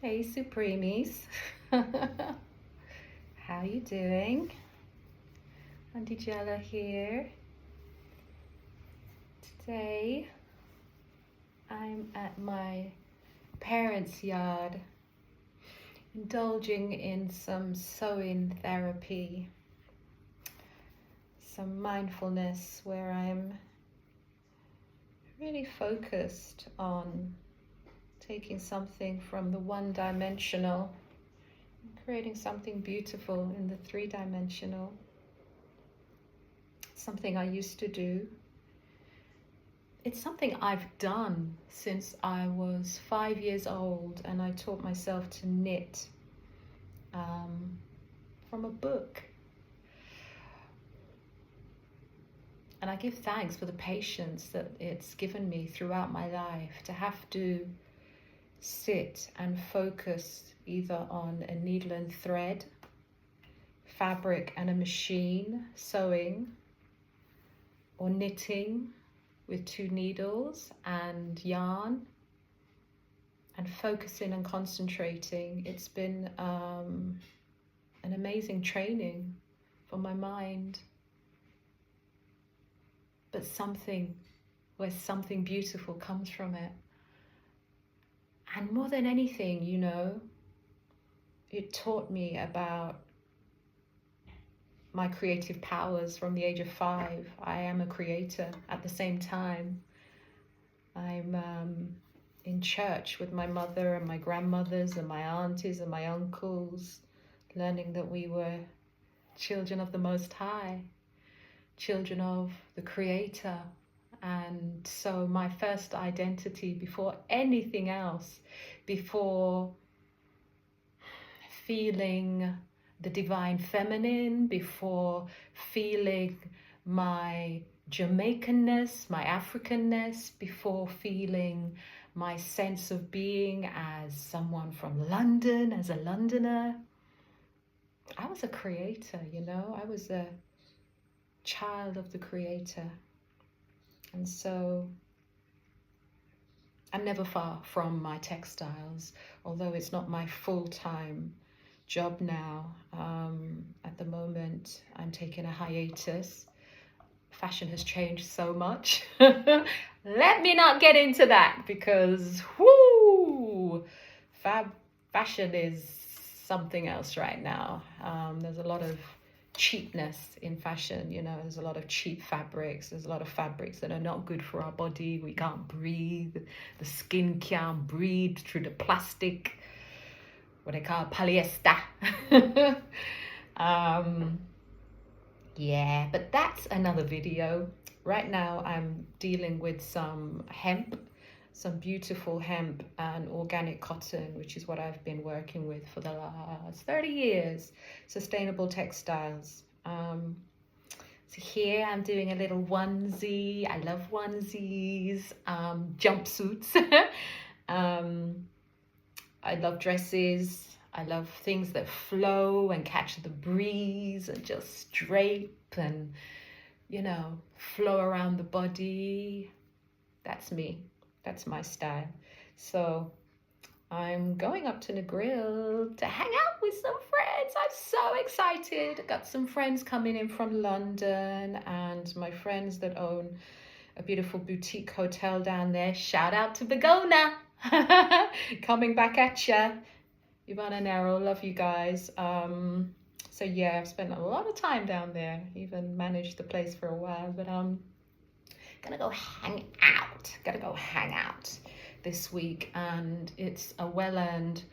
Hey Supremies, how you doing? Auntie Jella here. Today I'm at my parents' yard indulging in some sewing therapy, some mindfulness where I'm really focused on taking something from the one-dimensional, creating something beautiful in the three-dimensional. Something I used to do. It's something I've done since I was 5 years old, and I taught myself to knit from a book. And I give thanks for the patience that it's given me throughout my life to have to sit and focus either on a needle and thread, fabric and a machine, sewing, or knitting with 2 needles and yarn, and focusing and concentrating. It's been an amazing training for my mind, but something beautiful comes from it. And more than anything, it taught me about my creative powers from the age of 5. I am a creator at the same time. I'm in church with my mother and my grandmothers and my aunties and my uncles, learning that we were children of the Most High, children of the Creator. And so my first identity, before anything else, before feeling the divine feminine, before feeling my Jamaicanness, my Africanness, before feeling my sense of being as someone from London, as a Londoner, I was a creator, I was a child of the Creator. And so I'm never far from my textiles, although it's not my full-time job now. At the moment, I'm taking a hiatus. Fashion has changed so much. Let me not get into that, because fashion is something else right now. There's a lot of cheapness in fashion. There's a lot of cheap fabrics. There's a lot of fabrics that are not good for our body. We can't breathe. The skin can't breathe through the plastic, what they call polyester. Yeah, but that's another video. Right now I'm dealing with some hemp, some beautiful hemp and organic cotton, which is what I've been working with for the last 30 years, sustainable textiles. So here I'm doing a little onesie. I love onesies, jumpsuits. I love dresses. I love things that flow and catch the breeze and just drape and, flow around the body. That's me. That's my style. So I'm going up to the grill to hang out with some friends. I'm so excited. I got some friends coming in from London, and my friends that own a beautiful boutique hotel down there. Shout out to Begona. Coming back at ya. Ivana Nero, love you guys. So yeah, I've spent a lot of time down there, even managed the place for a while, but gonna go hang out this week. And it's a well-earned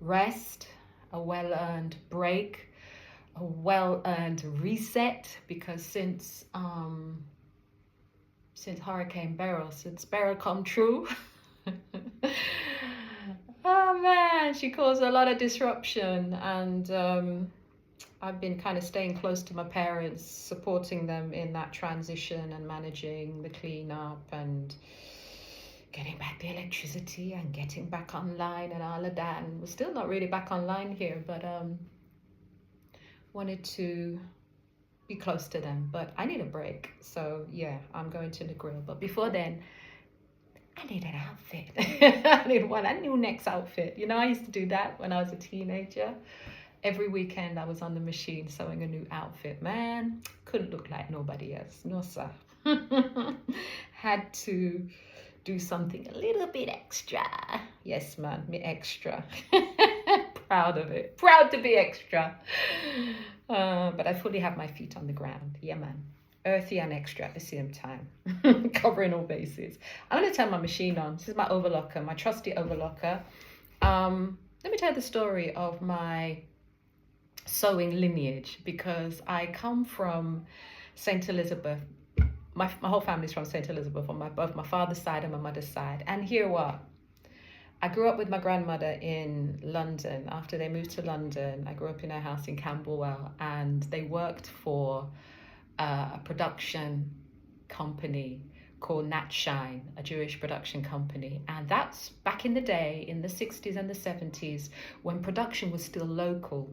rest, a well-earned break, a well-earned reset, because since Hurricane Beryl, since Beryl come true, oh man, she caused a lot of disruption, and I've been kind of staying close to my parents, supporting them in that transition and managing the cleanup and getting back the electricity and getting back online and all of that. And we're still not really back online here, but wanted to be close to them. But I need a break, so yeah, I'm going to the grill. But before then, I need an outfit. I need a next outfit. You know, I used to do that when I was a teenager. Every weekend I was on the machine sewing a new outfit. Man, couldn't look like nobody else. No, sir. Had to do something a little bit extra. Yes, man, me extra. Proud of it. Proud to be extra. But I fully have my feet on the ground. Yeah, man. Earthy and extra at the same time. Covering all bases. I'm going to turn my machine on. This is my overlocker, my trusty overlocker. Let me tell you the story of my sewing lineage, because I come from St. Elizabeth. My whole family's from St. Elizabeth on both my father's side and my mother's side. And hear what? I grew up with my grandmother in London. After they moved to London, I grew up in a house in Camberwell, and they worked for a production company called Nat Shine, a Jewish production company. And that's back in the day, in the 60s and the 70s, when production was still local.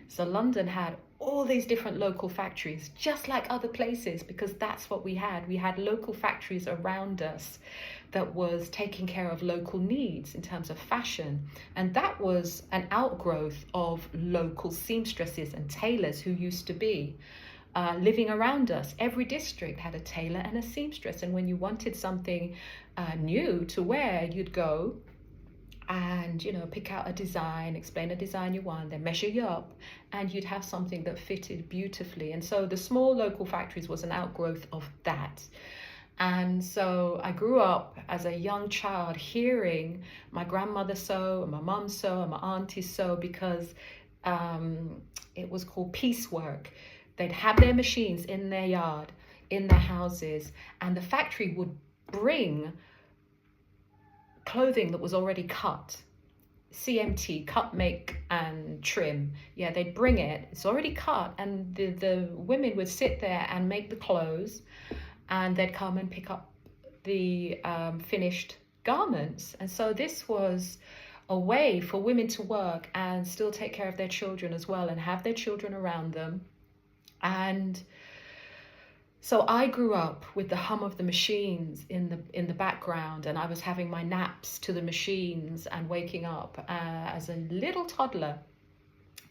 So London had all these different local factories, just like other places, because that's what we had. We had local factories around us that was taking care of local needs in terms of fashion. And that was an outgrowth of local seamstresses and tailors who used to be living around us. Every district had a tailor and a seamstress. And when you wanted something new to wear, you'd go and, you know, pick out a design, explain a design you want, then measure you up, and you'd have something that fitted beautifully. And so the small local factories was an outgrowth of that. And so I grew up as a young child hearing my grandmother sew, and my mum sew, and my auntie sew, because it was called piecework. They'd have their machines in their yard, in their houses, and the factory would bring clothing that was already cut, CMT, cut, make and trim. Yeah, they'd bring it, it's already cut, and the women would sit there and make the clothes, and they'd come and pick up the finished garments. And so this was a way for women to work and still take care of their children as well, and have their children around them. And so I grew up with the hum of the machines in the background, and I was having my naps to the machines and waking up as a little toddler.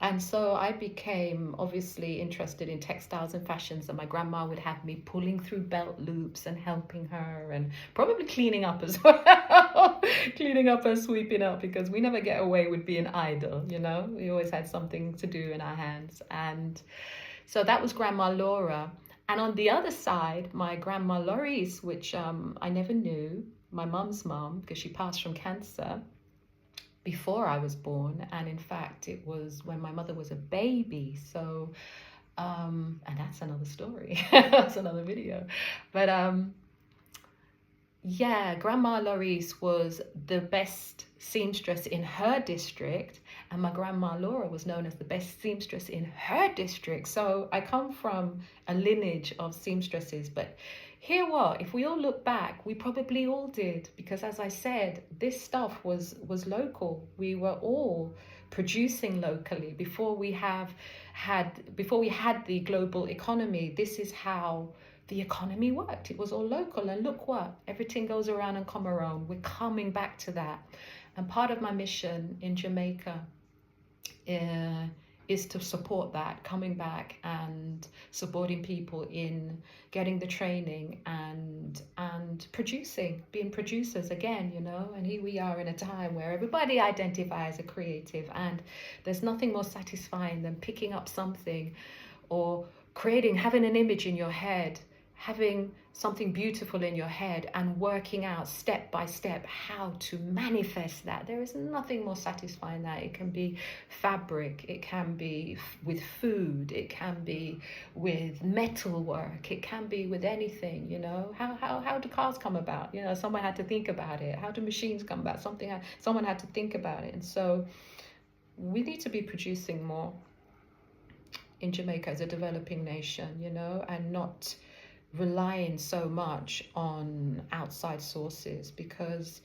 And so I became obviously interested in textiles and fashions, and my grandma would have me pulling through belt loops and helping her, and probably cleaning up as well. Cleaning up and sweeping up, because we never get away with being idle, you know. We always had something to do in our hands. And so that was Grandma Laura. And on the other side, my Grandma Loris, which I never knew, my mum's mum, because she passed from cancer before I was born. And in fact, it was when my mother was a baby. So, and that's another story. That's another video. But yeah, Grandma Loris was the best seamstress in her district, and my Grandma Laura was known as the best seamstress in her district. So I come from a lineage of seamstresses. But hear what, if we all look back, we probably all did, because as I said, this stuff was local. We were all producing locally before we had the global economy. This is how the economy worked. It was all local, and look what, everything goes around and come around. We're coming back to that. And part of my mission in Jamaica is to support that, coming back and supporting people in getting the training and producing, being producers again, you know. And here we are in a time where everybody identifies as a creative, and there's nothing more satisfying than picking up something or having an image in your head, having something beautiful in your head, and working out step by step how to manifest that. There is nothing more satisfying than that. It can be fabric, it can be with food, it can be with metal work, it can be with anything, you know. How do cars come about? You know, someone had to think about it. How do machines come about? Someone had to think about it. And so we need to be producing more in Jamaica as a developing nation, you know, and not relying so much on outside sources, because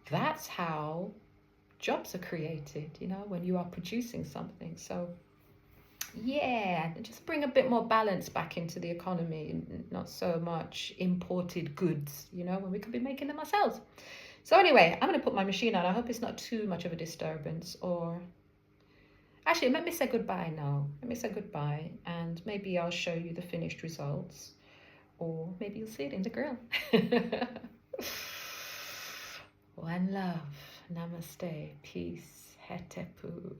that's how jobs are created, you know, when you are producing something. So yeah, just bring a bit more balance back into the economy, not so much imported goods, when we could be making them ourselves. So anyway, I'm going to put my machine on. I hope it's not too much of a disturbance. Or actually, let me say goodbye now. Let me say goodbye, and maybe I'll show you the finished results, or maybe you'll see it in the grill. One love. Namaste. Peace. Hetepu.